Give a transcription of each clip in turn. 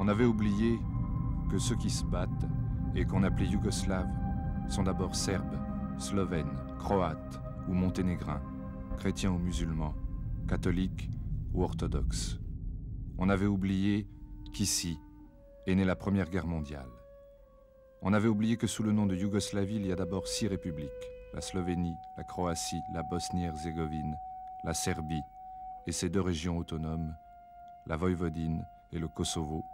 On avait oublié que ceux qui se battent et qu'on appelait Yougoslaves sont d'abord Serbes, Slovènes, Croates ou Monténégrins, chrétiens ou musulmans, catholiques ou orthodoxes. On avait oublié qu'ici est née la Première Guerre mondiale. On avait oublié que sous le nom de Yougoslavie, il y a d'abord 6 républiques, la Slovénie, la Croatie, la Bosnie-Herzégovine, la Serbie et ses 2 régions autonomes, la Voïvodine et le Kosovo,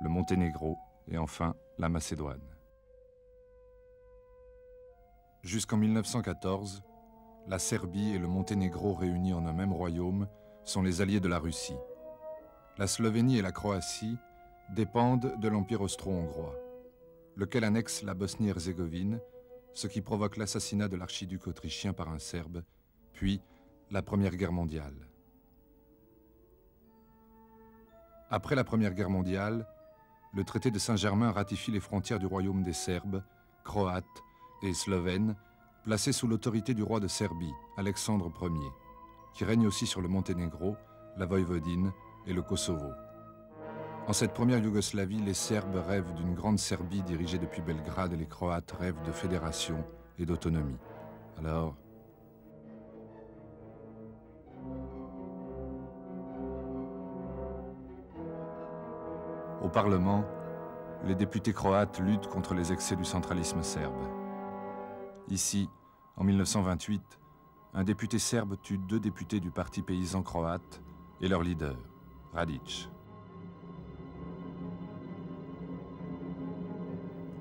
le Monténégro et enfin la Macédoine. Jusqu'en 1914, la Serbie et le Monténégro réunis en un même royaume sont les alliés de la Russie. La Slovénie et la Croatie dépendent de l'Empire austro-hongrois, lequel annexe la Bosnie-Herzégovine, ce qui provoque l'assassinat de l'archiduc autrichien par un Serbe, puis la Première Guerre mondiale. Après la Première Guerre mondiale, le traité de Saint-Germain ratifie les frontières du royaume des Serbes, Croates et Slovènes, placés sous l'autorité du roi de Serbie, Alexandre Ier, qui règne aussi sur le Monténégro, la Voïvodine et le Kosovo. En cette première Yougoslavie, les Serbes rêvent d'une grande Serbie dirigée depuis Belgrade et les Croates rêvent de fédération et d'autonomie. Alors, au Parlement, les députés croates luttent contre les excès du centralisme serbe. Ici, en 1928, un député serbe tue 2 députés du parti paysan croate et leur leader, Radić.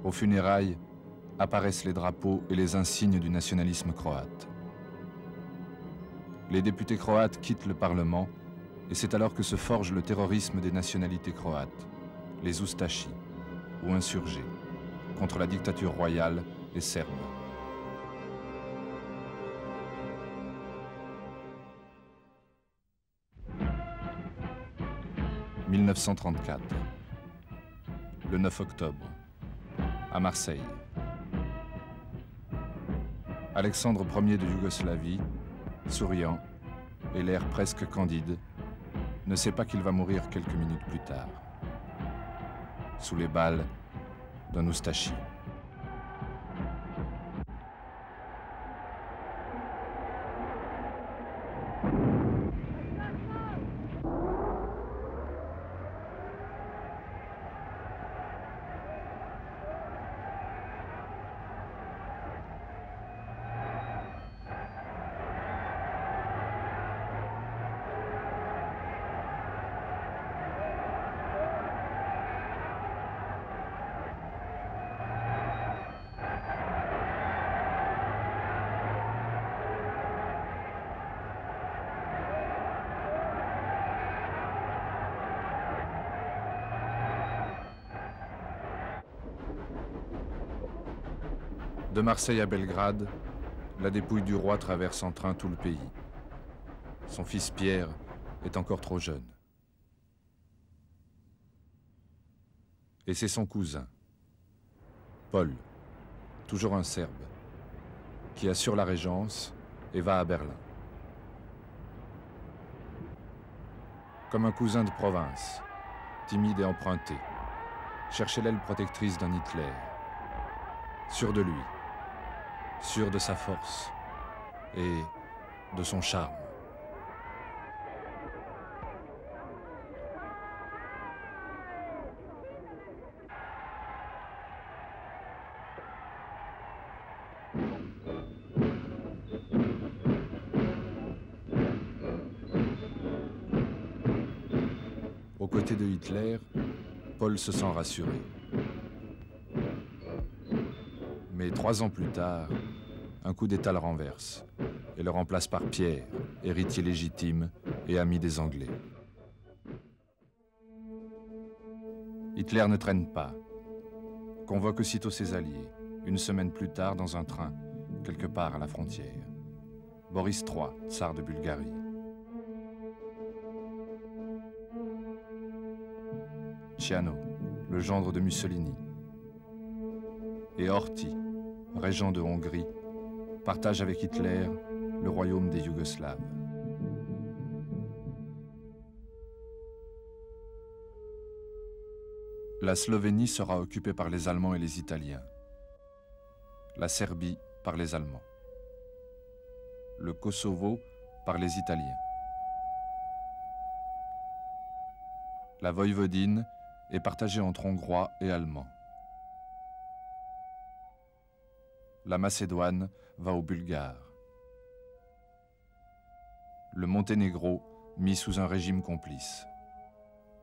Aux funérailles apparaissent les drapeaux et les insignes du nationalisme croate. Les députés croates quittent le Parlement et c'est alors que se forge le terrorisme des nationalités croates, les Ustashi, ou insurgés, contre la dictature royale et serbe. « 1934, le 9 octobre, à Marseille. Alexandre Ier de Yougoslavie, souriant et l'air presque candide, ne sait pas qu'il va mourir quelques minutes plus tard, sous les balles d'un Ustashi. De Marseille à Belgrade, la dépouille du roi traverse en train tout le pays. Son fils Pierre est encore trop jeune. Et c'est son cousin, Paul, toujours un Serbe, qui assure la régence et va à Berlin. Comme un cousin de province, timide et emprunté, cherchait l'aile protectrice d'un Hitler, sûr de lui, sûr de sa force et de son charme. Aux côtés de Hitler, Paul se sent rassuré. Mais 3 ans plus tard, un coup d'État le renverse et le remplace par Pierre, héritier légitime et ami des Anglais. Hitler ne traîne pas, convoque aussitôt ses alliés, une semaine plus tard dans un train, quelque part à la frontière. Boris III, tsar de Bulgarie. Ciano, le gendre de Mussolini. Et Horthy, régent de Hongrie, partage avec Hitler le royaume des Yougoslaves. La Slovénie sera occupée par les Allemands et les Italiens. La Serbie par les Allemands. Le Kosovo par les Italiens. La Voïvodine est partagée entre Hongrois et Allemands. La Macédoine va aux Bulgares. Le Monténégro mis sous un régime complice.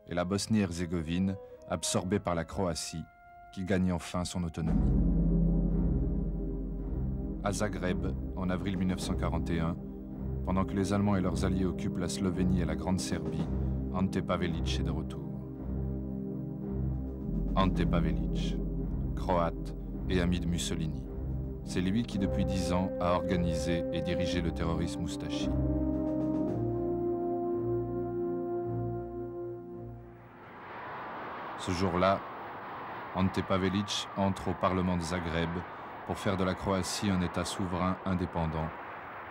Et la Bosnie-Herzégovine absorbée par la Croatie qui gagne enfin son autonomie. À Zagreb, en avril 1941, pendant que les Allemands et leurs alliés occupent la Slovénie et la Grande Serbie, Ante Pavelić est de retour. Ante Pavelić, croate et ami de Mussolini. C'est lui qui, depuis 10 ans, a organisé et dirigé le terrorisme Ustashi. Ce jour-là, Ante Pavelić entre au Parlement de Zagreb pour faire de la Croatie un État souverain indépendant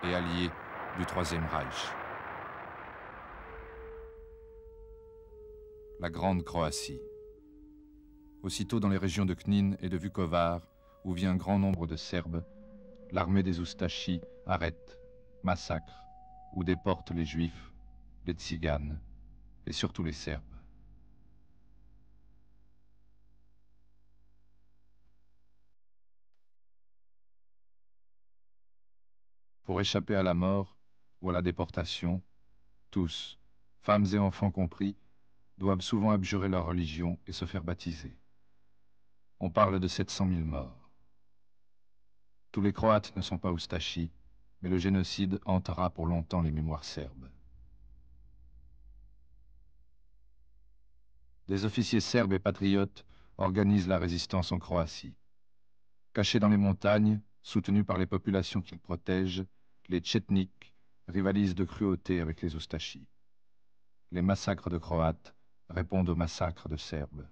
et allié du Troisième Reich. La Grande Croatie. Aussitôt dans les régions de Knin et de Vukovar, où vit un grand nombre de Serbes, l'armée des Ustashi arrête, massacre ou déporte les Juifs, les Tziganes et surtout les Serbes. Pour échapper à la mort ou à la déportation, tous, femmes et enfants compris, doivent souvent abjurer leur religion et se faire baptiser. On parle de 700 000 morts. Tous les Croates ne sont pas Ustashi, mais le génocide hantera pour longtemps les mémoires serbes. Des officiers serbes et patriotes organisent la résistance en Croatie. Cachés dans les montagnes, soutenus par les populations qu'ils protègent, les Tchetniks rivalisent de cruauté avec les Ustashi. Les massacres de Croates répondent aux massacres de Serbes.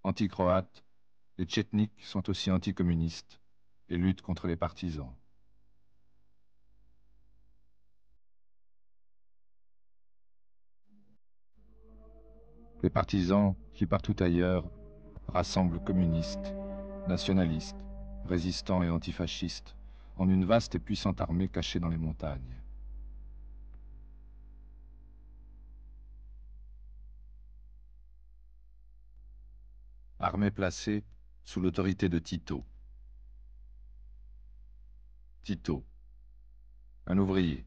Anti-croates, les Tchetniks sont aussi anticommunistes et luttent contre les partisans. Les partisans, qui partout ailleurs, rassemblent communistes, nationalistes, résistants et antifascistes en une vaste et puissante armée cachée dans les montagnes. Armée placée sous l'autorité de Tito. Tito, un ouvrier,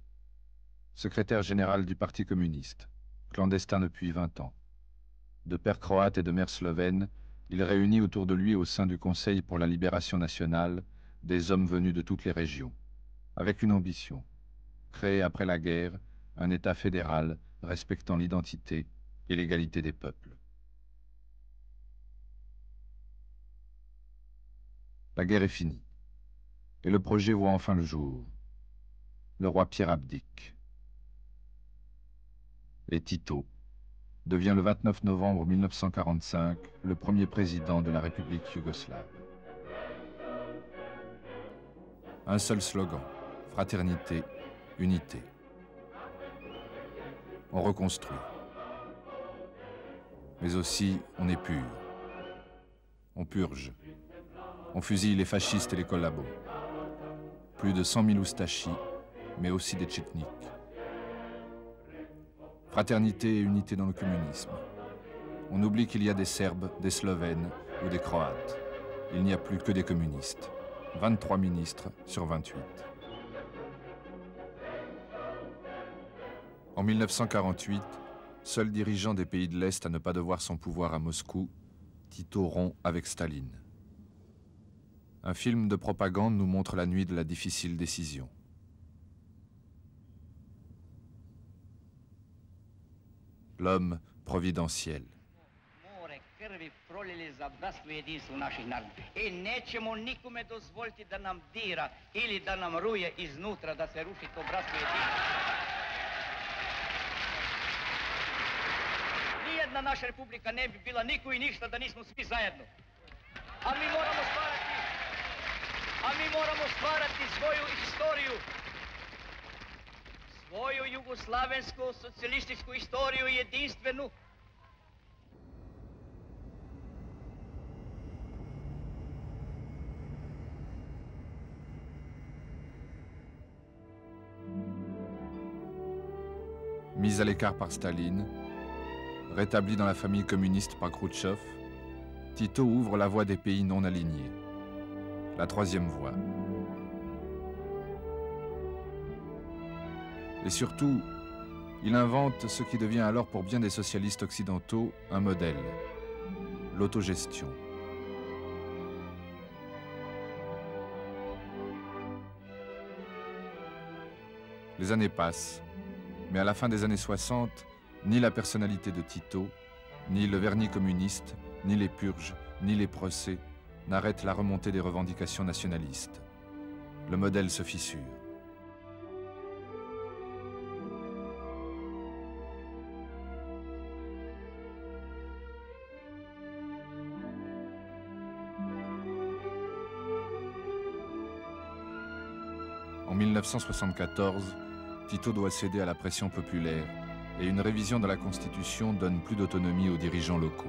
secrétaire général du Parti communiste, clandestin depuis 20 ans. De père croate et de mère slovène, il réunit autour de lui au sein du Conseil pour la libération nationale des hommes venus de toutes les régions, avec une ambition, créer après la guerre un État fédéral respectant l'identité et l'égalité des peuples. La guerre est finie, et le projet voit enfin le jour. Le roi Pierre abdique. Et Tito devient le 29 novembre 1945 le premier président de la République yougoslave. Un seul slogan, fraternité, unité. On reconstruit. Mais aussi, on épure. On purge. On fusille les fascistes et les collabos. Plus de 100 000 Ustashi, mais aussi des Tchetniks. Fraternité et unité dans le communisme. On oublie qu'il y a des Serbes, des Slovènes ou des Croates. Il n'y a plus que des communistes. 23 ministres sur 28. En 1948, seul dirigeant des pays de l'Est à ne pas devoir son pouvoir à Moscou, Tito rompt avec Staline. Un film de propagande nous montre la nuit de la difficile décision. L'homme providentiel. Krvi prolili za bratstvo i jedinstvo naših naroda. I nećemo nikome dozvoliti da nam dira ili da nam ruje iznutra, da se ruši to bratstvo i jedinstvo. Nijedna naša republika ne bi bila niko i ništa da nismo svi zajedno. A mi moramo stvarati svoju istoriju. svoju jugoslavensku socijalističku istoriju jedinstvenu. Mis à l'écart par Staline, rétabli dans la famille communiste par Khrouchtchev, Tito ouvre la voie des pays non alignés, la troisième voie. Et surtout, il invente ce qui devient alors pour bien des socialistes occidentaux un modèle, l'autogestion. Les années passent, mais à la fin des années 60, ni la personnalité de Tito, ni le vernis communiste, ni les purges, ni les procès n'arrêtent la remontée des revendications nationalistes. Le modèle se fissure. En 1974, Tito doit céder à la pression populaire et une révision de la Constitution donne plus d'autonomie aux dirigeants locaux.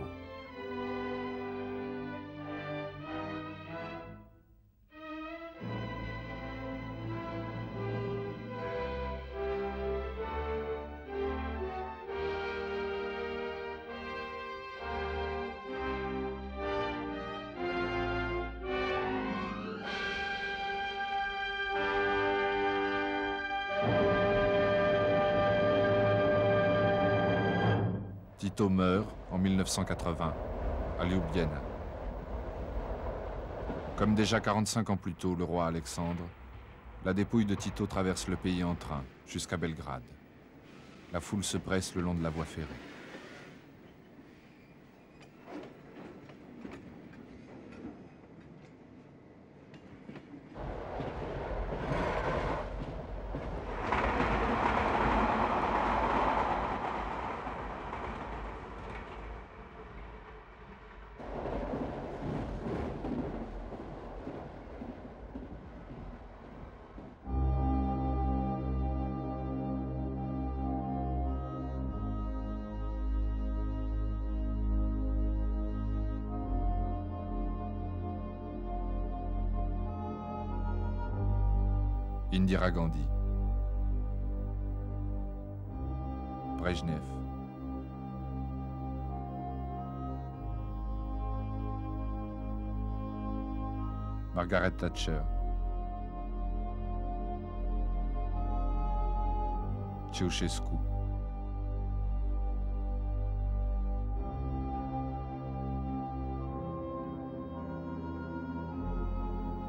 Tito meurt en 1980 à Ljubljana. Comme déjà 45 ans plus tôt, le roi Alexandre, la dépouille de Tito traverse le pays en train jusqu'à Belgrade. La foule se presse le long de la voie ferrée. Indira Gandhi, Brejnev, Margaret Thatcher, Ceausescu,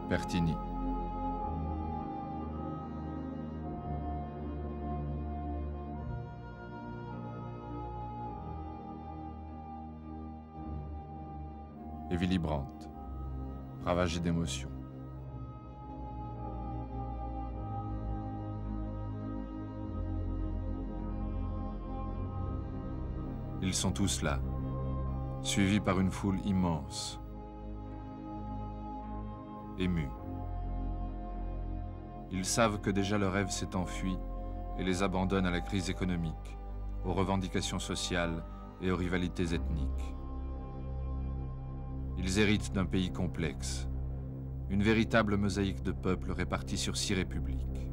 Pertini, et Willy Brandt, ravagé d'émotions. Ils sont tous là, suivis par une foule immense, émus. Ils savent que déjà leur rêve s'est enfui et les abandonne à la crise économique, aux revendications sociales et aux rivalités ethniques. Ils héritent d'un pays complexe, une véritable mosaïque de peuples répartis sur 6 républiques.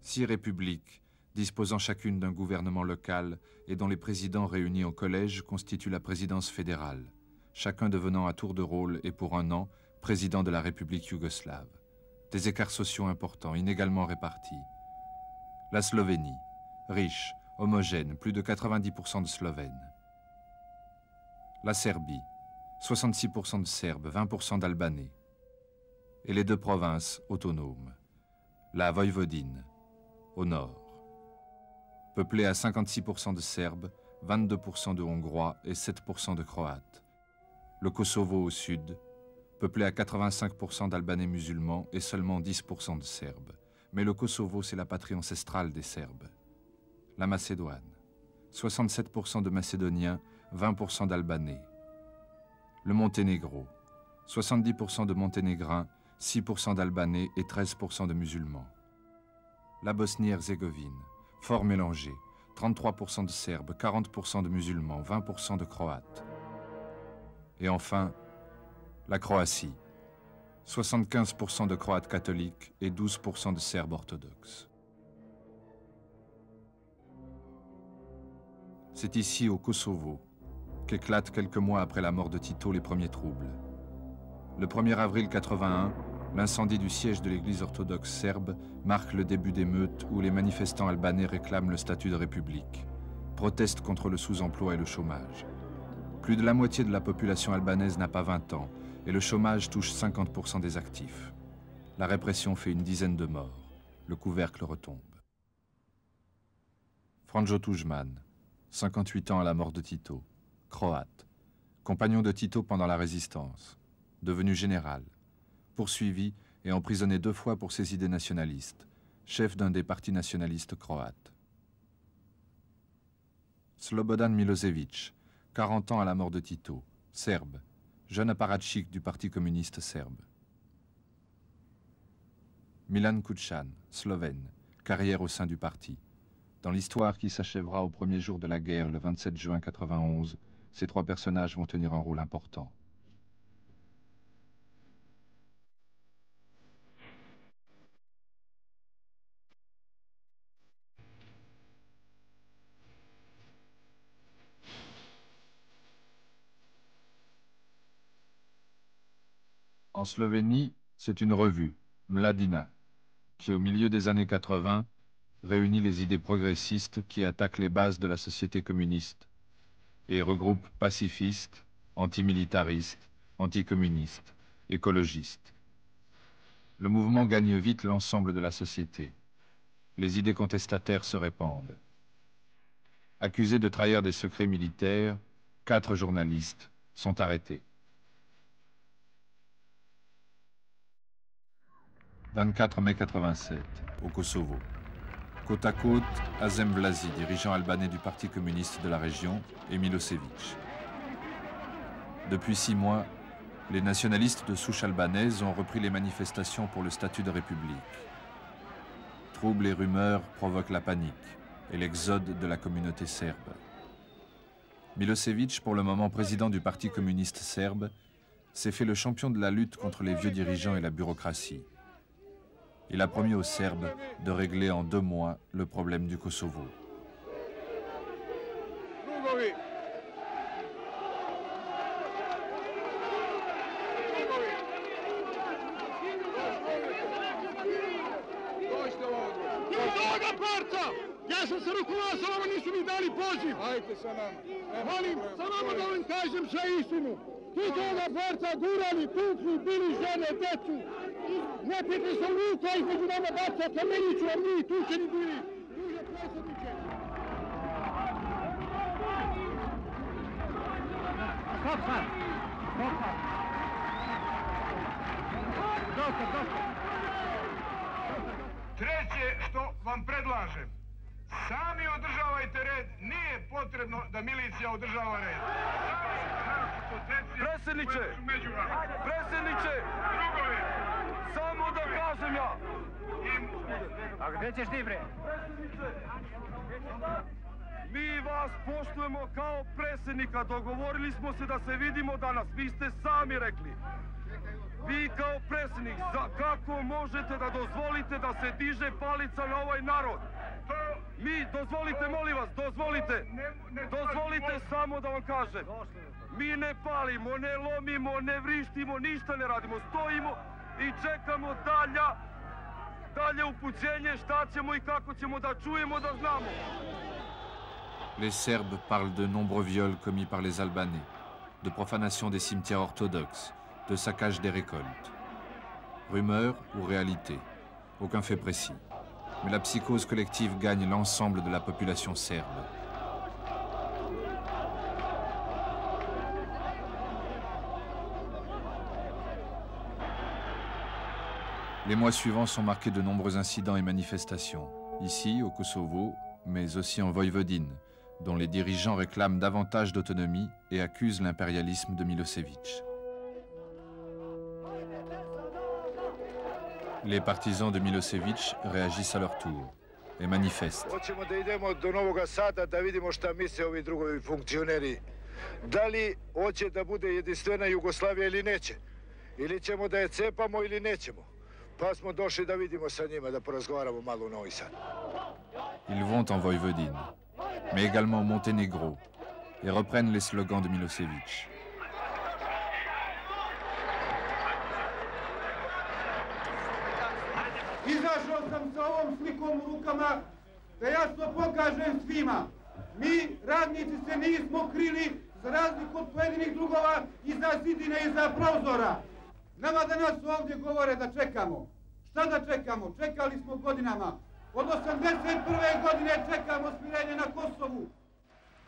Six républiques, disposant chacune d'un gouvernement local et dont les présidents réunis en collège constituent la présidence fédérale, chacun devenant à tour de rôle et pour un an président de la République yougoslave. Des écarts sociaux importants, inégalement répartis. La Slovénie, riche, homogène, plus de 90% de Slovènes. La Serbie, 66% de Serbes, 20% d'Albanais. Et les 2 provinces autonomes. La Voïvodine, au nord, peuplée à 56% de Serbes, 22% de Hongrois et 7% de Croates. Le Kosovo au sud, peuplé à 85% d'Albanais musulmans et seulement 10% de Serbes. Mais le Kosovo, c'est la patrie ancestrale des Serbes. La Macédoine, 67% de Macédoniens, 20% d'Albanais. Le Monténégro, 70% de Monténégrins 6% d'Albanais et 13% de musulmans. La Bosnie-Herzégovine, fort mélangée, 33% de Serbes, 40% de musulmans, 20% de Croates. Et enfin, la Croatie, 75% de Croates catholiques et 12% de Serbes orthodoxes. C'est ici, au Kosovo, qu'éclatent quelques mois après la mort de Tito les premiers troubles. Le 1er avril 81, l'incendie du siège de l'église orthodoxe serbe marque le début d'émeutes où les manifestants albanais réclament le statut de république, protestent contre le sous-emploi et le chômage. Plus de la moitié de la population albanaise n'a pas 20 ans et le chômage touche 50% des actifs. La répression fait une dizaine de morts. Le couvercle retombe. Franjo Tuđman, 58 ans à la mort de Tito, croate, compagnon de Tito pendant la résistance, devenu général, poursuivi et emprisonné 2 fois pour ses idées nationalistes, chef d'un des partis nationalistes croates. Slobodan Milošević, 40 ans à la mort de Tito, serbe, jeune apparatchik du Parti communiste serbe. Milan Kučan, slovène, carrière au sein du parti. Dans l'histoire qui s'achèvera au premier jour de la guerre, le 27 juin 91, ces 3 personnages vont tenir un rôle important. En Slovénie, c'est une revue, Mladina, qui au milieu des années 80 réunit les idées progressistes qui attaquent les bases de la société communiste et regroupe pacifistes, antimilitaristes, anticommunistes, écologistes. Le mouvement gagne vite l'ensemble de la société. Les idées contestataires se répandent. Accusés de trahir des secrets militaires, 4 journalistes sont arrêtés. 24 mai 87, au Kosovo. Côte à côte, Azem Vlasi, dirigeant albanais du Parti communiste de la région, et Milošević. Depuis 6 mois, les nationalistes de souche albanaise ont repris les manifestations pour le statut de république. Troubles et rumeurs provoquent la panique et l'exode de la communauté serbe. Milošević, pour le moment président du Parti communiste serbe, s'est fait le champion de la lutte contre les vieux dirigeants et la bureaucratie. Il a promis aux Serbes de régler en 2 mois le problème du Kosovo. Ja sam se rukovao, samo nisu mi dali poziv. Ajde sa nama. Molim, samo da vam kažem sve istinu. Ti toga borca gurali, tukli, bili žene, decu. Ne piti se Luka između nama baca kameniću, a mi tučeni bili. Druže predsjedniče. Stop sad. Stop sad. Dosta. Treće što vam predlažem, sami održavajte red, nije potrebno da milicija održava red. Predsjedniče! Predsjedniče! Samo da kažem ja! A gdje ćeš ti, bre? Mi vas poštujemo kao predsjednika, dogovorili smo se da se vidimo danas, vi ste sami rekli. Vi kao predsjednik, kako možete da dozvolite da se diže palica na ovaj narod? Mi, dozvolite, molim vas, dozvolite samo da vam kažem. Mi ne palimo, ne lomimo, ne vrištimo, ništa ne radimo. Stojimo i čekamo dalje upućenje, šta ćemo i kako ćemo da čujemo, da znamo. Les Serbes parlent de nombreux viols commis par les Albanais, de profanation des cimetières orthodoxes, de saccage des récoltes. Rumeur ou réalité? Aucun fait précis. Mais la psychose collective gagne l'ensemble de la population serbe. Les mois suivants sont marqués de nombreux incidents et manifestations, ici au Kosovo, mais aussi en Voïvodine, dont les dirigeants réclament davantage d'autonomie et accusent l'impérialisme de Milošević. Les partisans de Milosevic réagissent à leur tour et manifestent. Hoćemo da idemo do Novoga Sada da vidimo šta misle ovi drugovi funkcioneri. Da li hoće da bude jedinstvena Jugoslavija ili neće? Ili ćemo da je cepamo ili nećemo? Pa smo došli da vidimo sa njima, da porazgovaramo malo u Novi Sad. Ils vont en Voïvodine, mais également au Monténégro, et reprennent les slogans de Milosevic. Izašao sam sa ovom slikom u rukama da jasno pokažem svima. Mi, radnici, se nismo krili za razliku od pojedinih drugova iza zidine, iza prozora. Nama danas ovdje govore da čekamo. Šta da čekamo? Čekali smo godinama. Od 81. godine čekamo smirenje na Kosovu.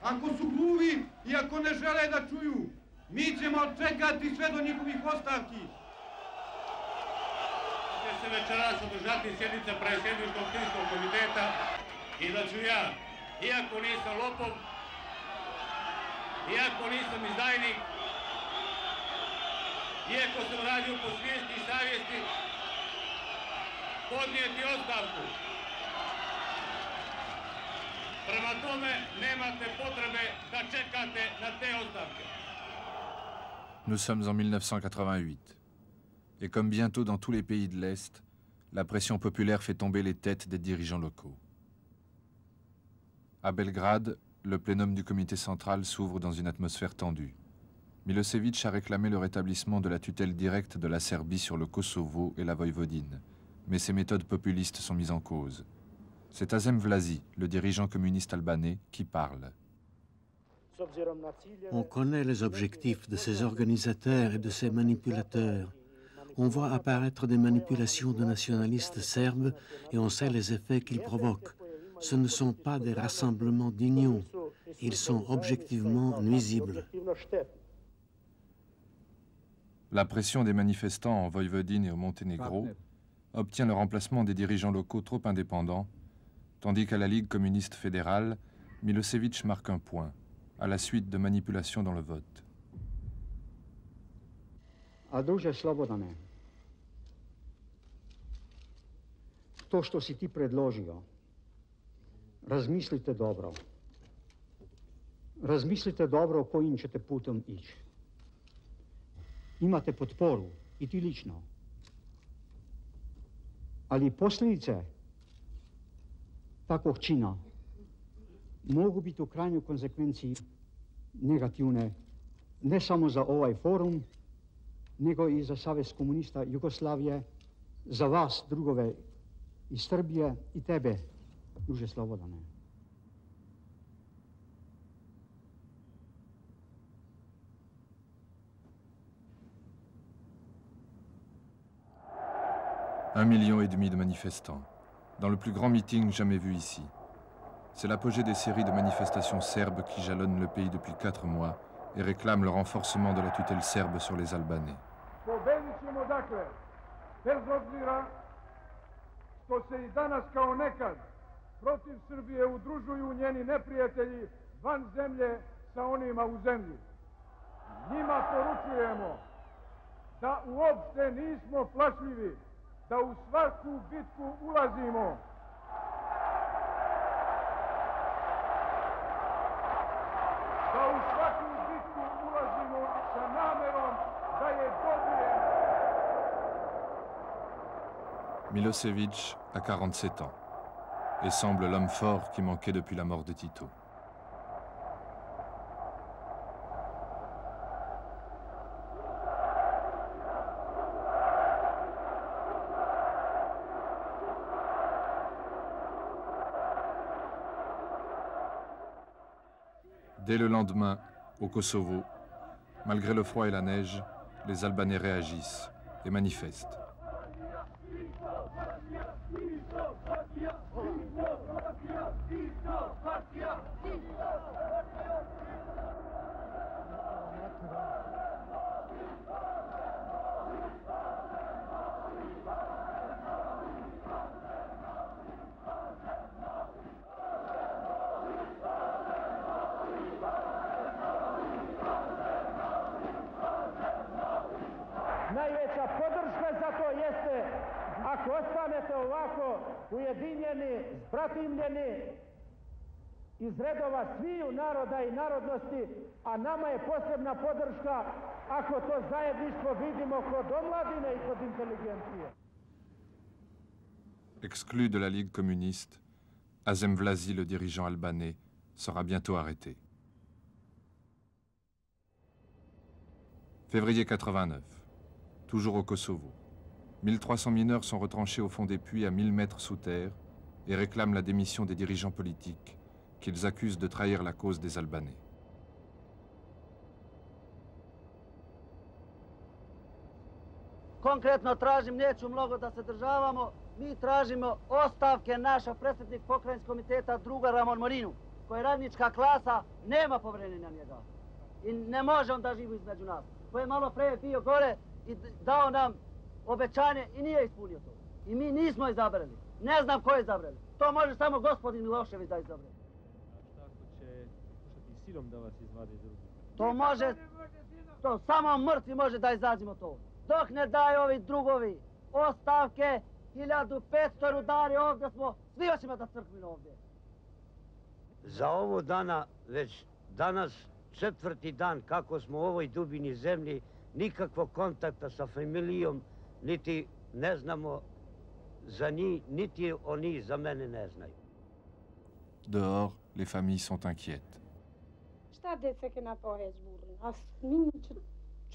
Ako su gluvi i ako ne žele da čuju, mi ćemo čekati sve do njihovih ostavki. Će se večeras održati sjednica predsjedničkog timskog komiteta i da ću ja, iako nisam lopov, iako nisam izdajnik, iako sam radio po svijesti i savjesti, podnijeti ostavku. Prema tome, nemate potrebe da čekate na te ostavke. Nous sommes en 1988. Et comme bientôt dans tous les pays de l'Est, la pression populaire fait tomber les têtes des dirigeants locaux. À Belgrade, le plénum du comité central s'ouvre dans une atmosphère tendue. Milosevic a réclamé le rétablissement de la tutelle directe de la Serbie sur le Kosovo et la Voïvodine, mais ses méthodes populistes sont mises en cause. C'est Azem Vlasi, le dirigeant communiste albanais, qui parle. On connaît les objectifs de ces organisateurs et de ces manipulateurs. On voit apparaître des manipulations de nationalistes serbes et on sait les effets qu'ils provoquent. Ce ne sont pas des rassemblements d'union. Ils sont objectivement nuisibles. La pression des manifestants en Voïvodine et au Monténégro obtient le remplacement des dirigeants locaux trop indépendants, tandis qu'à la Ligue communiste fédérale, Milosevic marque un point, à la suite de manipulations dans le vote. A druže Slobodane, to što si ti predložio, razmislite dobro. Razmislite dobro kojim ćete putom ići. Imate potporu, i ti lično. Ali posljedice takvog čina mogu biti u krajnjoj konsekvenciji negativne, ne samo za ovaj forum, nego i za Savez komunista Jugoslavije, za vas, drugove iz Srbije i tebe, druže Slobodane. Un million et demi de manifestants, dans le plus grand meeting jamais vu ici. C'est l'apogée des séries de manifestations serbes qui jalonnent le pays depuis 4 mois et réclament le renforcement de la tutelle serbe sur les Albanais. Pobedit ćemo dakle, bez obzira što se i danas kao nekad protiv Srbije udružuju njeni neprijatelji van zemlje sa onima u zemlji. Njima poručujemo da uopšte nismo plašljivi, da u svaku bitku ulazimo. Da u svaku bitku ulazimo sa namerom da je dobijemo. Milosevic a 47 ans et semble l'homme fort qui manquait depuis la mort de Tito. Dès le lendemain, au Kosovo, malgré le froid et la neige, les Albanais réagissent et manifestent. Najveća podrška za to jeste Ako ostanete ovako ujedinjeni, zbratimljeni, iz redova sviju naroda i narodnosti, a nama je posebna podrška ako to zajedništvo vidimo kod omladine i kod inteligencije. Exclu de la Ligue communiste, Azem Vlasi, le dirigeant albanais, sera bientôt arrêté. Février 89, toujours au Kosovo. 1300 mineurs sont retranchés au fond des puits à 1000 mètres sous terre et réclament la démission des dirigeants politiques qu'ils accusent de trahir la cause des Albanais. Konkretno tražim, neću mnogo da se državamo, mi tražimo ostavke našeg predsjednik pokrajinskog komiteta druga Ramon Morinu, koji je radnička klasa, nema poverenja na njega. I ne može on da živi između nas. Koji je malo pre bio gore i dao nam obećanje i nije ispunio to. I mi nismo izabrali. Ne znam ko je izabrali. To može samo gospodin Milošević da izabrali. A šta ako će pokušati silom da vas izvade iz ruke? To može, to samo mrtvi može da izađemo to. Dok ne daju ovi drugovi ostavke, 1500 rudari ovdje smo, svi ćemo da crkvimo ovdje. Za ovo dana, već danas 4. dan kako smo u ovoj dubini zemlji, nikakvog kontakta sa familijom, niti ne znamo za njih, niti oni za mene ne znaju. Dehors, les familles sont inquiètes. Šta dece ke na poheć burën? As min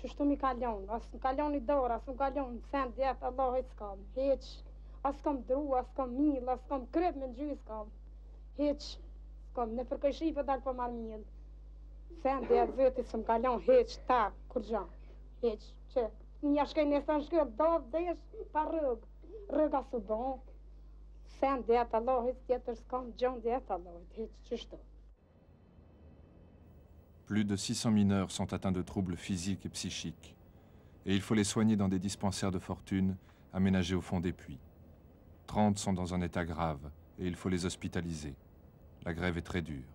që mi kalon, as më kalon I dorë, as më kalon sen djetë, Allah I s'kam, heq, as kam dru, as kam mil, as kam kryp me gjy s'kam, heq, s'kam, në përkëshife dalë për marë mil, sen djetë zëti s'm kalon, heq, ta, kur gjan, heq, që, një shkej nësën shkëll, dovë desh, pa rëga su bon, sen djetë, Allah I s'tjetër s'kam, gjan djetë, Allah I, heq, qështu. Plus de 600 mineurs sont atteints de troubles physiques et psychiques, et il faut les soigner dans des dispensaires de fortune aménagés au fond des puits. 30 sont dans un état grave, et il faut les hospitaliser. La grève est très dure.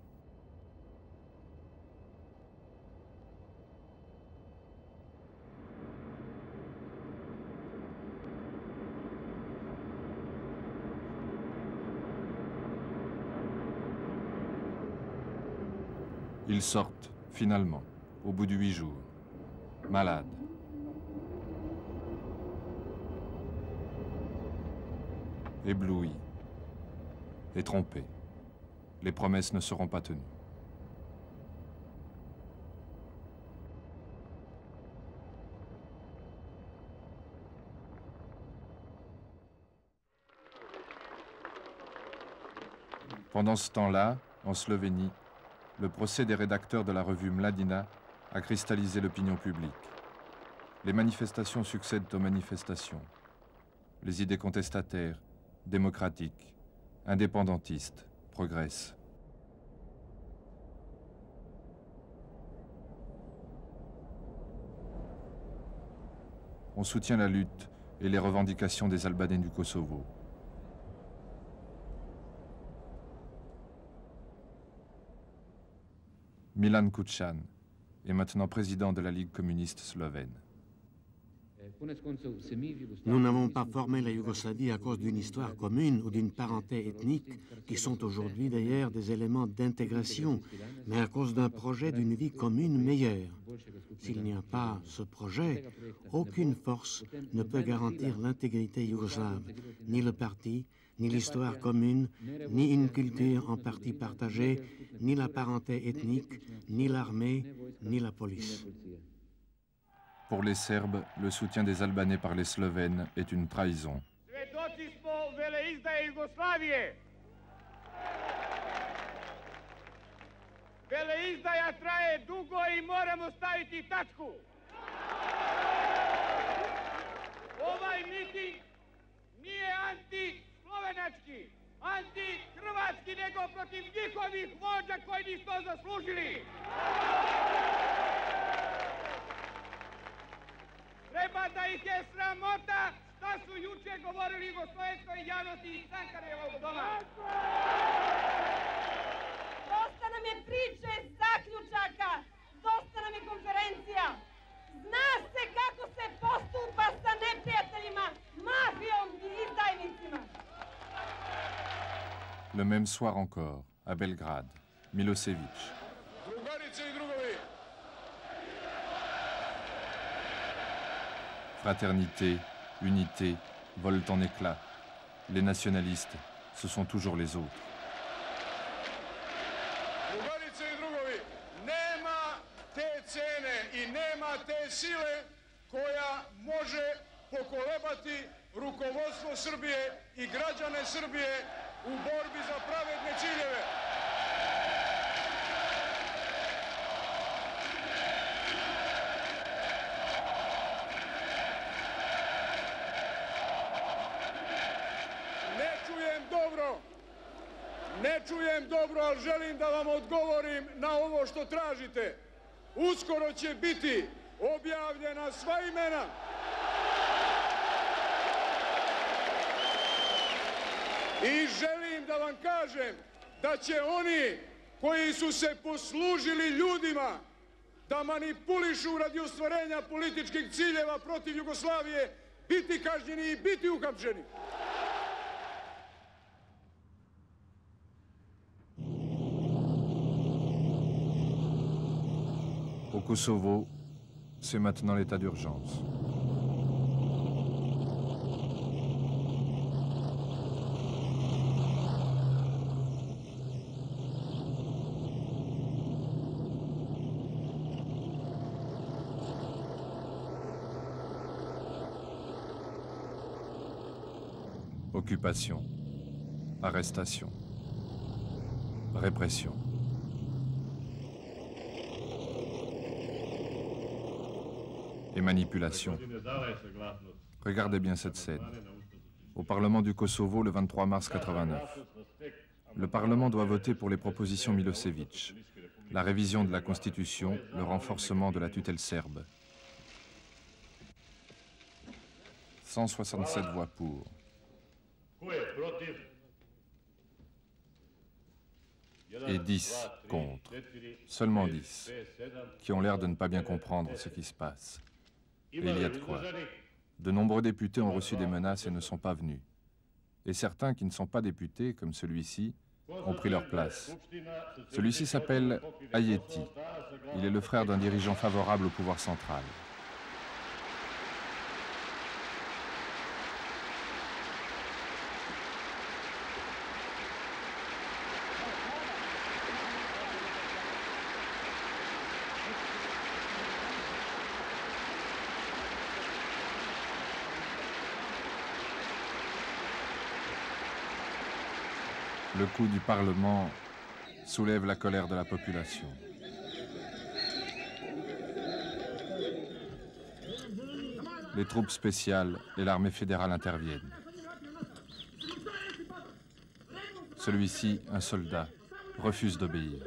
Ils sortent, finalement, au bout de 8 jours, malades. Éblouis et trompés. Les promesses ne seront pas tenues. Pendant ce temps-là, en Slovénie, le procès des rédacteurs de la revue Mladina a cristallisé l'opinion publique. Les manifestations succèdent aux manifestations. Les idées contestataires, démocratiques, indépendantistes progressent. On soutient la lutte et les revendications des Albanais du Kosovo. Milan Kučan est maintenant président de la Ligue communiste slovène. Nous n'avons pas formé la Yougoslavie à cause d'une histoire commune ou d'une parenté ethnique, qui sont aujourd'hui d'ailleurs des éléments d'intégration, mais à cause d'un projet d'une vie commune meilleure. S'il n'y a pas ce projet, aucune force ne peut garantir l'intégrité yougoslave, ni le parti, ni l'histoire commune, ni une culture en partie partagée, ni la parenté ethnique, ni l'armée, ni la police. Pour les Serbes, le soutien des Albanais par les Slovènes est une trahison. Svedoci smo veleizdaje Jugoslavije. Veleizdaja traje dugo I moramo staviti tačku. Ovaj miting nije anti-slovenački, anti-hrvatski, nego protiv njihovih vođa koji nisu to zaslužili. Treba da ih je sramota šta su juče govorili jugoslovenskoj javnosti iz Cankarevog doma. Dosta nam je priče, zaključaka, dosta nam je konferencija. Zna se kako se postupa sa neprijateljima, mafijom I Le même soir encore, à Belgrade, Milosevic. Fraternité, unité, volent en éclats. Les nationalistes, ce sont toujours les autres. Drugarice i drugovi, nema te cene i nema te sile koja može pokolebati rukovodstvo Srbije i građane Srbije u borbi za pravedne ciljeve. Ne čujem dobro, ali želim da vam odgovorim na ovo što tražite. Uskoro će biti objavljena sva imena. I želim da vam kažem da će oni koji su se poslužili ljudima da manipulišu radi ostvarenja političkih ciljeva protiv Jugoslavije biti kažnjeni i biti uhapšeni. Au Kosovo, c'est maintenant l'état d'urgence. Occupation, arrestation, répression. Et manipulation. Regardez bien cette scène. Au Parlement du Kosovo, le 23 mars 89. Le Parlement doit voter pour les propositions Milosevic, la révision de la Constitution, le renforcement de la tutelle serbe. 167 voix pour. Et 10 contre. Seulement 10, qui ont l'air de ne pas bien comprendre ce qui se passe. Et il y a de quoi. De nombreux députés ont reçu des menaces et ne sont pas venus. Et certains qui ne sont pas députés, comme celui-ci, ont pris leur place. Celui-ci s'appelle Ayeti. Il est le frère d'un dirigeant favorable au pouvoir central. Le coup du Parlement soulève la colère de la population. Les troupes spéciales et l'armée fédérale interviennent. Celui-ci, un soldat, refuse d'obéir.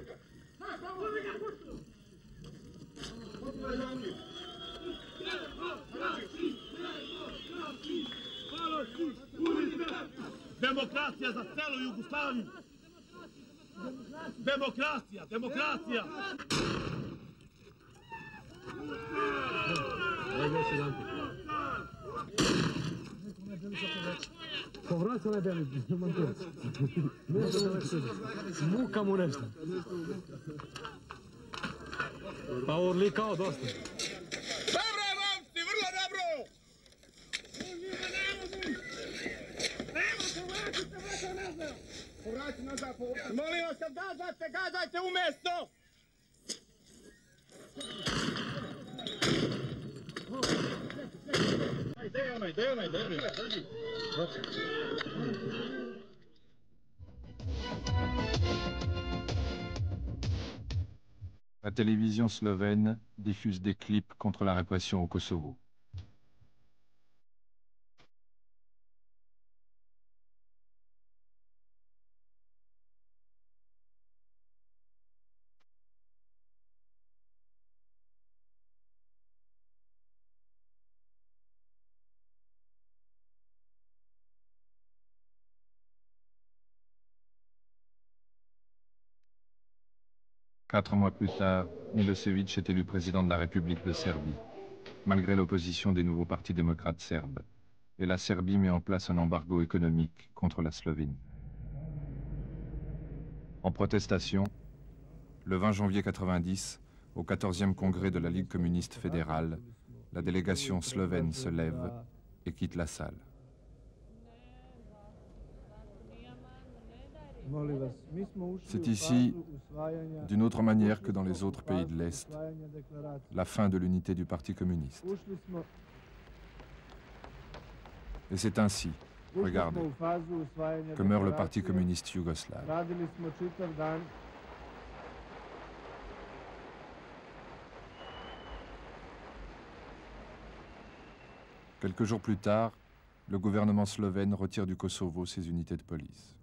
Demokracija za celu Jugoslaviju! Demokracija! Demokracija! Povraća onaj beli montovac. Muka mu nešto. Pa urlikao dosta. Dobro, momci, vrlo dobro! Povrati nazad, povrati. Molim vas, kad gazajte umjesto! Daj onaj. La télévision slovène diffuse des clips contre la répression au Kosovo. Quatre mois plus tard, Milosevic est élu président de la République de Serbie, malgré l'opposition des nouveaux partis démocrates serbes. Et la Serbie met en place un embargo économique contre la Slovénie. En protestation, le 20 janvier 90, au 14e congrès de la Ligue communiste fédérale, la délégation slovène se lève et quitte la salle. C'est ici, d'une autre manière que dans les autres pays de l'Est, la fin de l'unité du Parti communiste. Et c'est ainsi, regardez, que meurt le Parti communiste yougoslave. Quelques jours plus tard, le gouvernement slovène retire du Kosovo ses unités de police.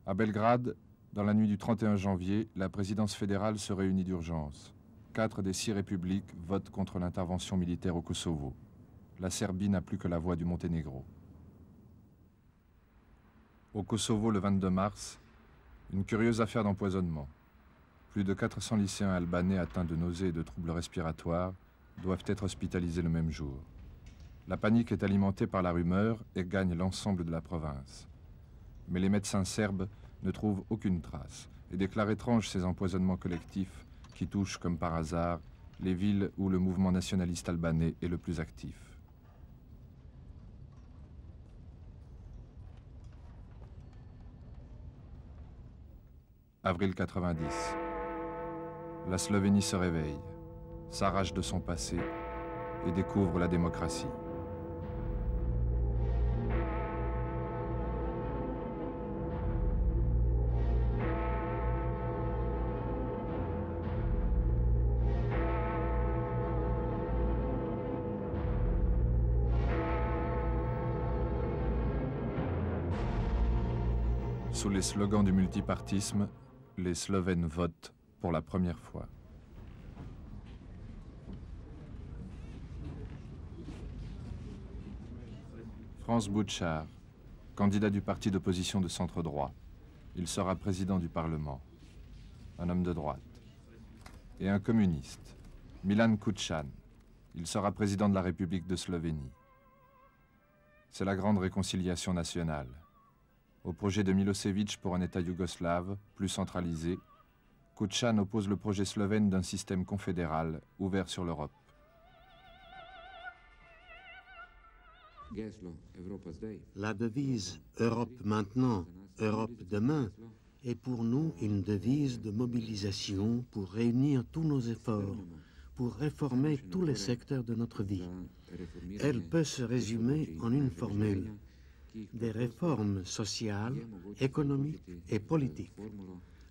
À Belgrade, dans la nuit du 31 janvier, la présidence fédérale se réunit d'urgence. 4 des 6 républiques votent contre l'intervention militaire au Kosovo. La Serbie n'a plus que la voix du Monténégro. Au Kosovo, le 22 mars, une curieuse affaire d'empoisonnement. Plus de 400 lycéens albanais atteints de nausées et de troubles respiratoires doivent être hospitalisés le même jour. La panique est alimentée par la rumeur et gagne l'ensemble de la province. Mais les médecins serbes ne trouvent aucune trace et déclarent étranges ces empoisonnements collectifs qui touchent, comme par hasard, les villes où le mouvement nationaliste albanais est le plus actif. Avril 90. La Slovénie se réveille, s'arrache de son passé et découvre la démocratie. Sous les slogans du multipartisme, les Slovènes votent pour la première fois. Franz Bučar, candidat du parti d'opposition de centre droit. Il sera président du Parlement, un homme de droite. Et un communiste, Milan Kučan. Il sera président de la République de Slovénie. C'est la grande réconciliation nationale. Au projet de Milosevic pour un État yougoslave, plus centralisé, Kučan oppose le projet slovène d'un système confédéral ouvert sur l'Europe. La devise « Europe maintenant, Europe demain » est pour nous une devise de mobilisation pour réunir tous nos efforts, pour réformer tous les secteurs de notre vie. Elle peut se résumer en une formule: des réformes sociales, économiques et politiques.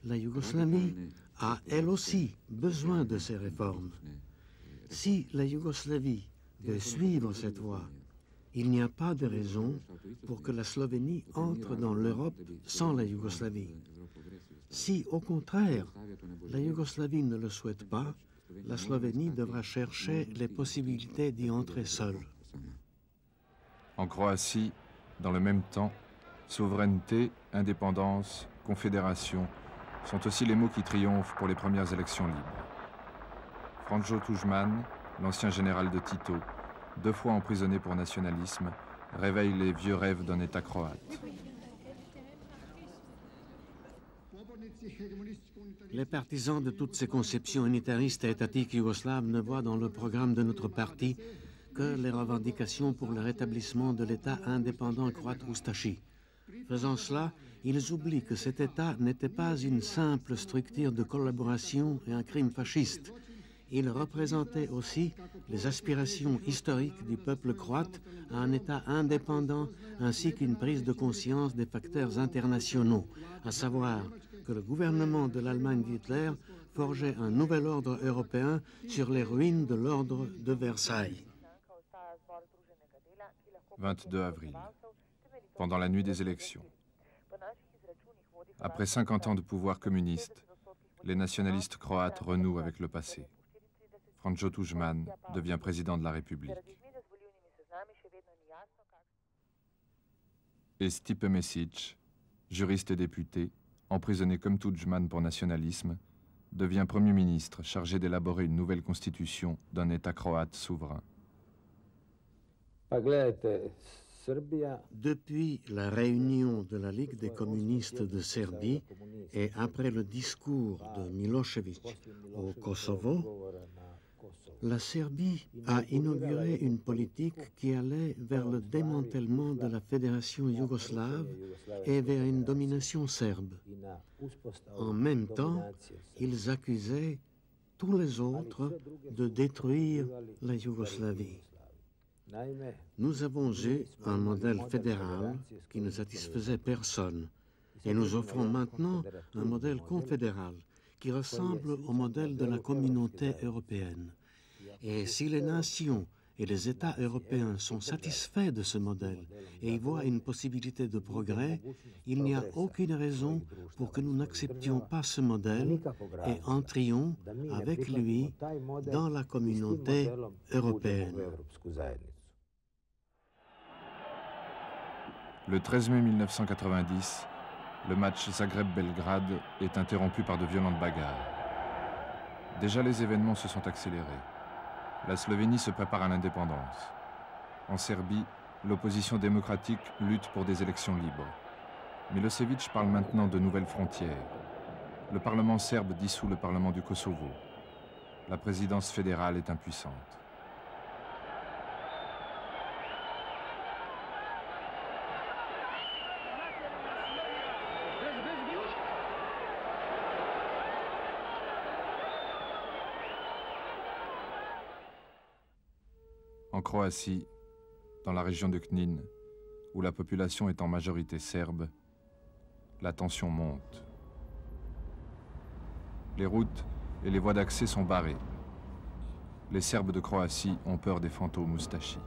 La Yougoslavie a, elle aussi, besoin de ces réformes. Si la Yougoslavie veut suivre cette voie, il n'y a pas de raison pour que la Slovénie entre dans l'Europe sans la Yougoslavie. Si, au contraire, la Yougoslavie ne le souhaite pas, la Slovénie devra chercher les possibilités d'y entrer seule. En Croatie, dans le même temps, souveraineté, indépendance, confédération sont aussi les mots qui triomphent pour les premières élections libres. Franjo Tuđman, l'ancien général de Tito, 2 fois emprisonné pour nationalisme, réveille les vieux rêves d'un État croate. Les partisans de toutes ces conceptions unitaristes et étatiques yougoslaves ne voient dans le programme de notre parti que les revendications pour le rétablissement de l'État indépendant croate Ustashi. Faisant cela, ils oublient que cet État n'était pas une simple structure de collaboration et un crime fasciste. Il représentait aussi les aspirations historiques du peuple croate à un État indépendant ainsi qu'une prise de conscience des facteurs internationaux, à savoir que le gouvernement de l'Allemagne d'Hitler forgeait un nouvel ordre européen sur les ruines de l'ordre de Versailles. 22 avril, pendant la nuit des élections. Après 50 ans de pouvoir communiste, les nationalistes croates renouent avec le passé. Franjo Tuđman devient président de la République. Et Stipe Mesić, juriste et député, emprisonné comme Tuđman pour nationalisme, devient Premier ministre chargé d'élaborer une nouvelle constitution d'un État croate souverain. Pa gledajte, Depuis la réunion de la Ligue des communistes de Serbie et après le discours de Milošević au Kosovo, la Serbie a inauguré une politique qui allait vers le démantèlement de la fédération yougoslave et vers une domination serbe. En même temps, ils accusaient tous les autres de détruire la Yougoslavie. Nous avons eu un modèle fédéral qui ne satisfaisait personne et nous offrons maintenant un modèle confédéral qui ressemble au modèle de la communauté européenne. Et si les nations et les États européens sont satisfaits de ce modèle et y voient une possibilité de progrès, il n'y a aucune raison pour que nous n'acceptions pas ce modèle et entrions avec lui dans la communauté européenne. Le 13 mai 1990, le match Zagreb-Belgrade est interrompu par de violentes bagarres. Déjà, les événements se sont accélérés. La Slovénie se prépare à l'indépendance. En Serbie, l'opposition démocratique lutte pour des élections libres. Milošević parle maintenant de nouvelles frontières. Le Parlement serbe dissout le Parlement du Kosovo. La présidence fédérale est impuissante. En Croatie, dans la région de Knin, où la population est en majorité serbe, la tension monte. Les routes et les voies d'accès sont barrées. Les Serbes de Croatie ont peur des fantômes moustachis.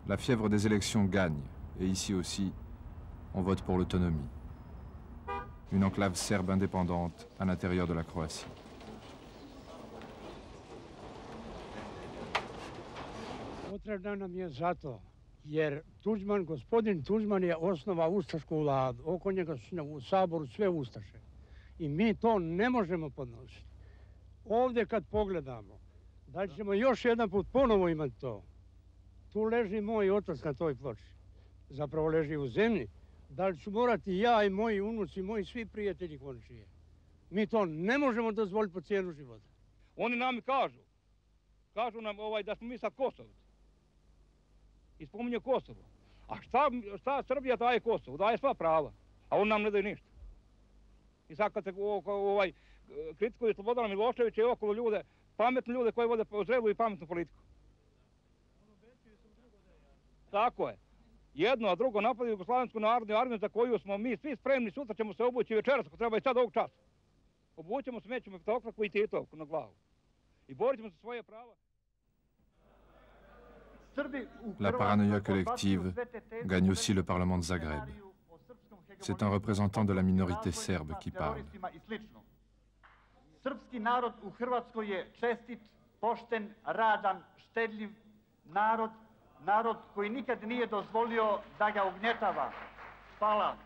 La fièvre des élections gagne, et ici aussi, on vote pour l'autonomie. Une enclave serbe indépendante à l'intérieur de la Croatie. Potrebna nam je zato, jer gospodin Tuđman je osnovao ustašku vladu. Oko njega su u Saboru sve ustaše. I mi to ne možemo podnositi. Ovdje kad pogledamo, da li ćemo još jedan put ponovo imati to. Tu leži moj otac na toj ploči. Zapravo leži u zemlji. Da li ću morati ja i moji unuci, moji svi prijatelji končije. Mi to ne možemo dozvoliti po cijenu života. Oni nam kažu nam da smo mi sa Kosovo. I spominje Kosovo. A šta Srbija daje Kosovo? Daje sva prava, a on nam ne daje ništa. I sad kad se kritikuje Slobodana Miloševića i okolo ljude, pametne ljude koji vode zrelu i pametnu politiku. Tako je. Jedno, a drugo napadi Jugoslavensku narodnu armiju za koju smo mi svi spremni, sutra ćemo se obući večeras, ako treba i sad ovog časa. Obućemo se, mećemo petokraku i Titovku na glavu. I borit ćemo se svoje prava. La paranoïa collective gagne aussi le Parlement de Zagreb. C'est un représentant de la minorité serbe qui parle. Srpski narod u Hrvatskoj je čestit, pošten, radan, štedljiv narod, narod koji nikad nije dozvolio da ga ugnjetava. Hvala.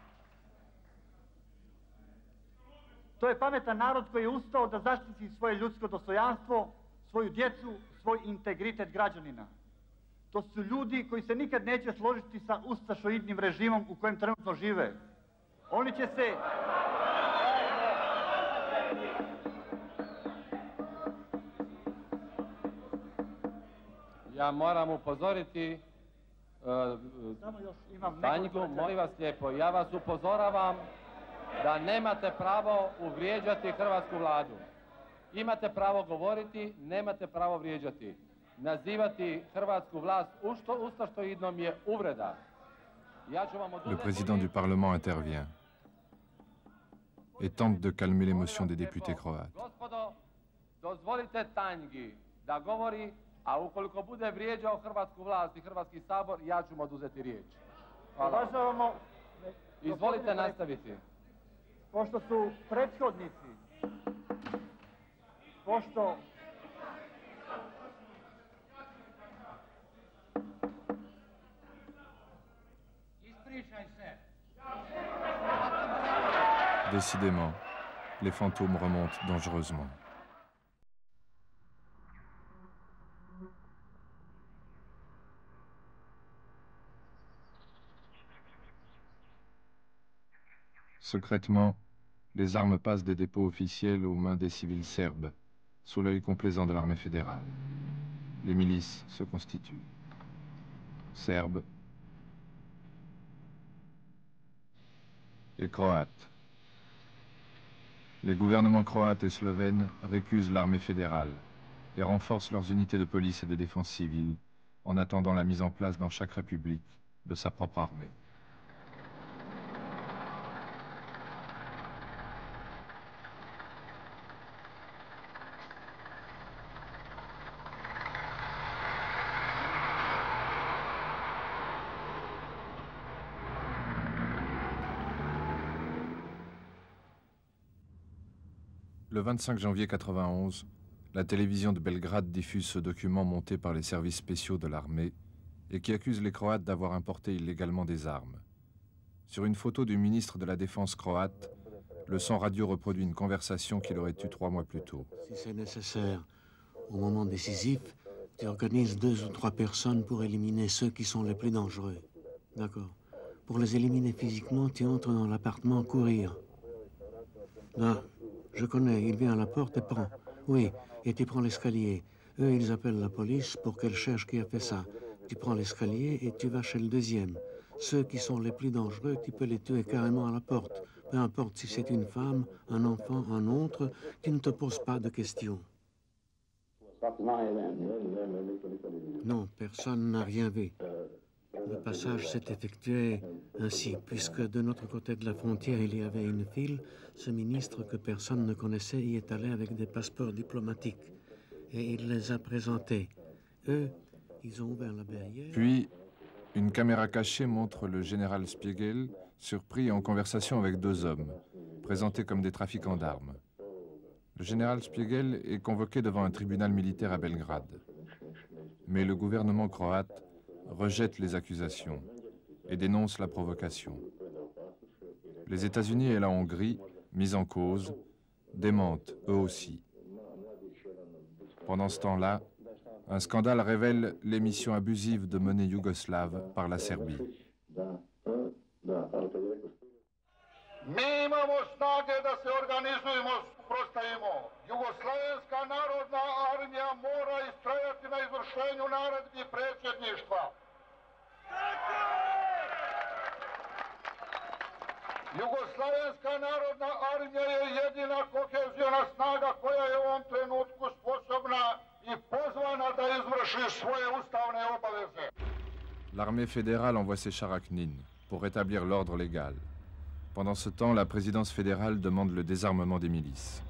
To je pametan narod koji je ustao da zaštiti svoje ljudsko dostojanstvo, svoju djecu, svoj integritet građanina. To su ljudi koji se nikad neće složiti sa ustašoidnim režimom u kojem trenutno žive. Oni će se... Ja moram upozoriti Tanjku, molim vas lijepo, ja vas upozoravam da nemate pravo uvrijeđati hrvatsku vladu. Imate pravo govoriti, nemate pravo vrijeđati. Nazivati hrvatsku vlast ustašoidnom je uvreda. Le président du Parlement intervient et tente de calmer l'émotion des députés croates. Gospodo, dozvolite Tanjgi da govori, a ukoliko bude vrijeđao hrvatsku vlast i Hrvatski sabor, ja ću mu oduzeti riječ. Hvala. Izvolite nastaviti. Pošto su prethodnici, pošto... Décidément, les fantômes remontent dangereusement. Secrètement, les armes passent des dépôts officiels aux mains des civils serbes, sous l'œil complaisant de l'armée fédérale. Les milices se constituent. Serbes et croates. Les gouvernements croates et slovènes récusent l'armée fédérale et renforcent leurs unités de police et de défense civile en attendant la mise en place dans chaque république de sa propre armée. Le 25 janvier 1991, la télévision de Belgrade diffuse ce document monté par les services spéciaux de l'armée et qui accuse les Croates d'avoir importé illégalement des armes. Sur une photo du ministre de la Défense croate, le son radio reproduit une conversation qu'il aurait eue 3 mois plus tôt. Si c'est nécessaire, au moment décisif, tu organises 2 ou 3 personnes pour éliminer ceux qui sont les plus dangereux. D'accord. Pour les éliminer physiquement, tu entres dans l'appartement courir. Là, je connais, il vient à la porte et prend. Oui, et tu prends l'escalier. Eux, ils appellent la police pour qu'elle cherche qui a fait ça. Tu prends l'escalier et tu vas chez le deuxième. Ceux qui sont les plus dangereux, tu peux les tuer carrément à la porte. Peu importe si c'est une femme, un enfant, un autre, tu ne te poses pas de questions. Non, personne n'a rien vu. Le passage s'est effectué ainsi, puisque de notre côté de la frontière, il y avait une file. Ce ministre que personne ne connaissait y est allé avec des passeports diplomatiques. Et il les a présentés. Eux, ils ont ouvert la barrière. Puis, une caméra cachée montre le général Spiegel, surpris et en conversation avec 2 hommes, présentés comme des trafiquants d'armes. Le général Spiegel est convoqué devant un tribunal militaire à Belgrade. Mais le gouvernement croate rejette les accusations et dénonce la provocation. Les États-Unis et la Hongrie, mis en cause, démentent eux aussi. Pendant ce temps-là, un scandale révèle l'émission abusive de monnaie yougoslave par la Serbie. Mi imamo snage da se organizujemo, suprotstavimo. Jugoslovenska narodna armija mora istrajati na izvršenju naredbi predsjedništva. Jugoslovenska narodna armija je jedina koheziona snaga koja je u ovom trenutku sposobna i pozvana da izvrši svoje ustavne obaveze. L'armée fédérale envoie ses chars à Knin pour rétablir l'ordre légal. Pendant ce temps, la présidence fédérale demande le désarmement des milices.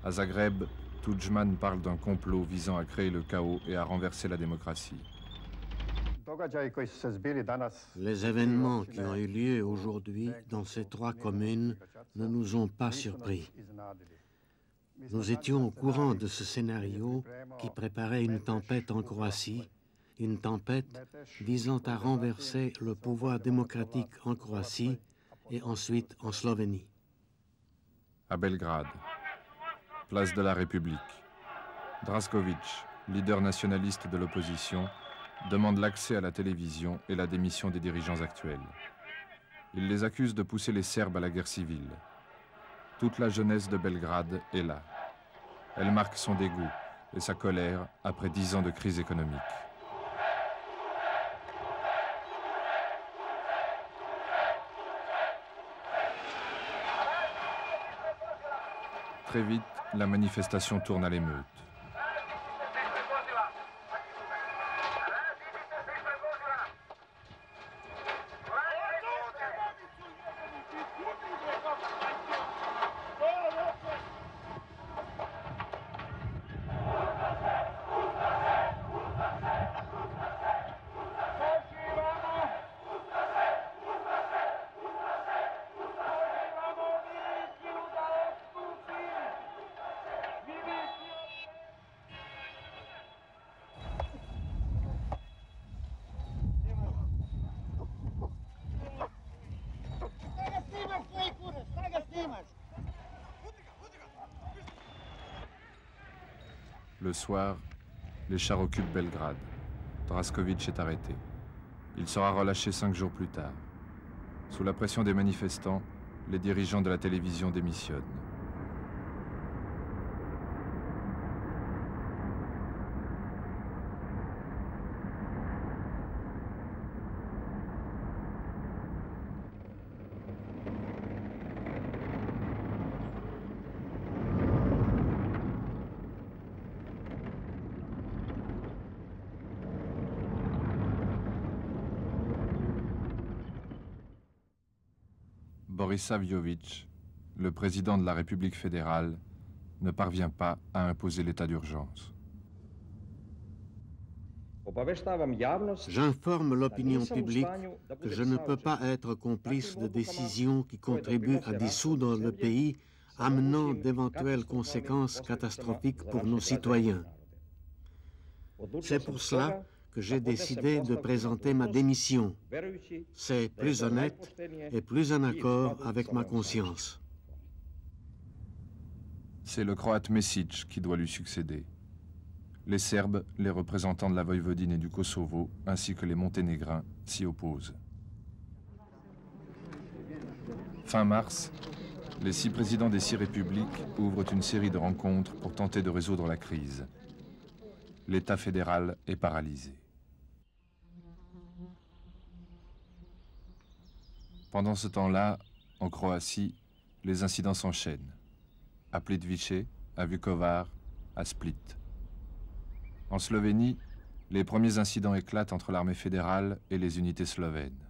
À Zagreb, Tudjman parle d'un complot visant à créer le chaos et à renverser la démocratie. Les événements qui ont eu lieu aujourd'hui dans ces 3 communes ne nous ont pas surpris. Nous étions au courant de ce scénario qui préparait une tempête en Croatie, une tempête visant à renverser le pouvoir démocratique en Croatie et ensuite en Slovénie. À Belgrade, place de la République, Drasković, leader nationaliste de l'opposition, demande l'accès à la télévision et la démission des dirigeants actuels. Il les accuse de pousser les Serbes à la guerre civile. Toute la jeunesse de Belgrade est là. Elle marque son dégoût et sa colère après 10 ans de crise économique. Très vite, la manifestation tourne à l'émeute. Le soir, les chars occupent Belgrade. Drasković est arrêté. Il sera relâché 5 jours plus tard. Sous la pression des manifestants, les dirigeants de la télévision démissionnent. Boris Saviović, le président de la République fédérale, ne parvient pas à imposer l'état d'urgence. J'informe l'opinion publique que je ne peux pas être complice de décisions qui contribuent à dissoudre le pays, amenant d'éventuelles conséquences catastrophiques pour nos citoyens. C'est pour cela que j'ai décidé de présenter ma démission. C'est plus honnête et plus en accord avec ma conscience. C'est le Croate Mesić qui doit lui succéder. Les Serbes, les représentants de la Voïvodine et du Kosovo, ainsi que les Monténégrins, s'y opposent. Fin mars, les 6 présidents des 6 républiques ouvrent une série de rencontres pour tenter de résoudre la crise. L'État fédéral est paralysé. Pendant ce temps-là, en Croatie, les incidents s'enchaînent. À Plitvice, à Vukovar, à Split. En Slovénie, les premiers incidents éclatent entre l'armée fédérale et les unités slovènes.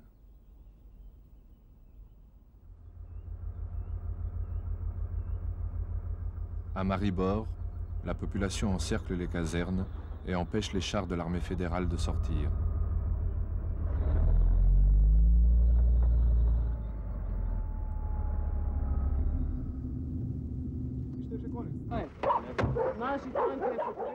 À Maribor, la population encercle les casernes et empêche les chars de l'armée fédérale de sortir.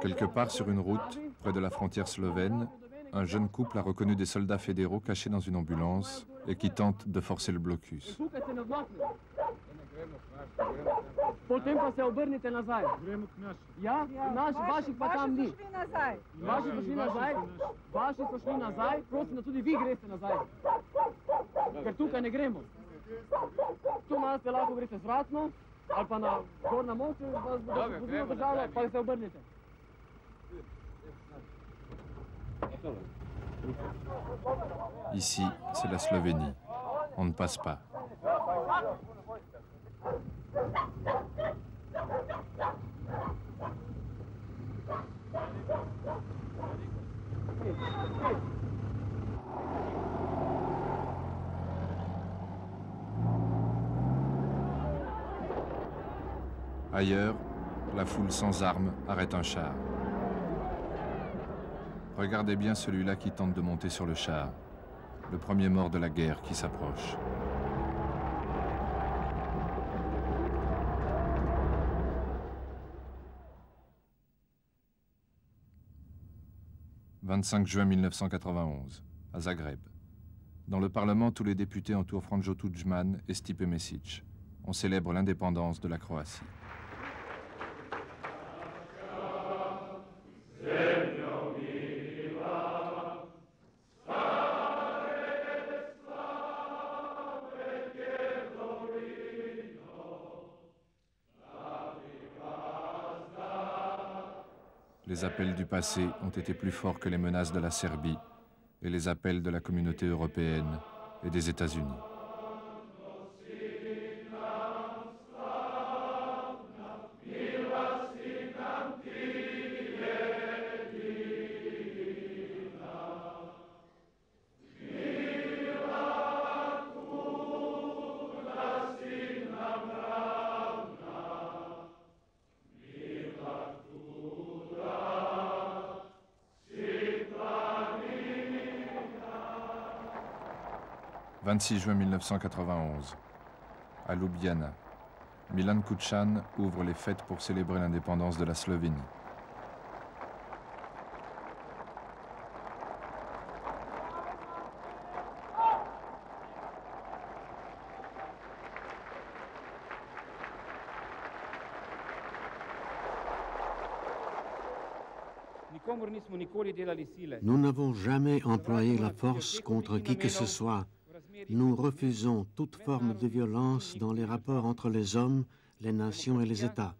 Quelque part sur une route, près de la frontière slovène, un jeune couple a reconnu des soldats fédéraux cachés dans une ambulance et qui tentent de forcer le blocus. Potem pa se obrnite nazaj. Ja, naši, vaših pa tam ni. Vaši so šli nazaj, vaši so šli nazaj, prosim, da tudi vi greste nazaj. Ker tukaj ne gremo. Tu malo ste lahko greste zvratno, ali pa na gor na most, vas bo vozilo držalo, pa se obrnite. Ici, c'est la Slovénie. On ne passe pas. Ailleurs, la foule sans armes arrête un char. Regardez bien celui-là qui tente de monter sur le char. Le premier mort de la guerre qui s'approche. « 25 juin 1991, à Zagreb. Dans le Parlement, tous les députés entourent Franjo Tudjman et Stipe Mesić. On célèbre l'indépendance de la Croatie. Les appels du passé ont été plus forts que les menaces de la Serbie et les appels de la communauté européenne et des États-Unis. « 26 juin 1991, à Ljubljana, Milan Kučan ouvre les fêtes pour célébrer l'indépendance de la Slovénie. Nous n'avons jamais employé la force contre qui que ce soit, Nous refusons toute forme de violence dans les rapports entre les hommes, les nations et les États.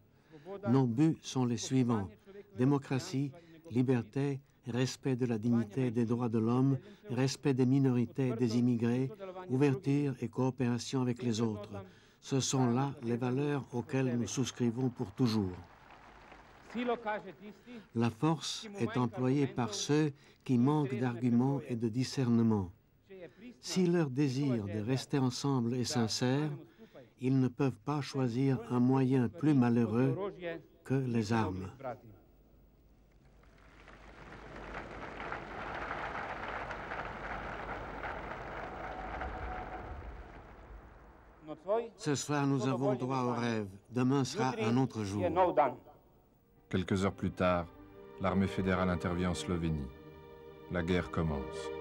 Nos buts sont les suivants: démocratie, liberté, respect de la dignité et des droits de l'homme, respect des minorités et des immigrés, ouverture et coopération avec les autres. Ce sont là les valeurs auxquelles nous souscrivons pour toujours. La force est employée par ceux qui manquent d'arguments et de discernement. Si leur désir de rester ensemble est sincère, ils ne peuvent pas choisir un moyen plus malheureux que les armes. Ce soir, nous avons droit au rêve. Demain sera un autre jour. Quelques heures plus tard, l'armée fédérale intervient en Slovénie. La guerre commence.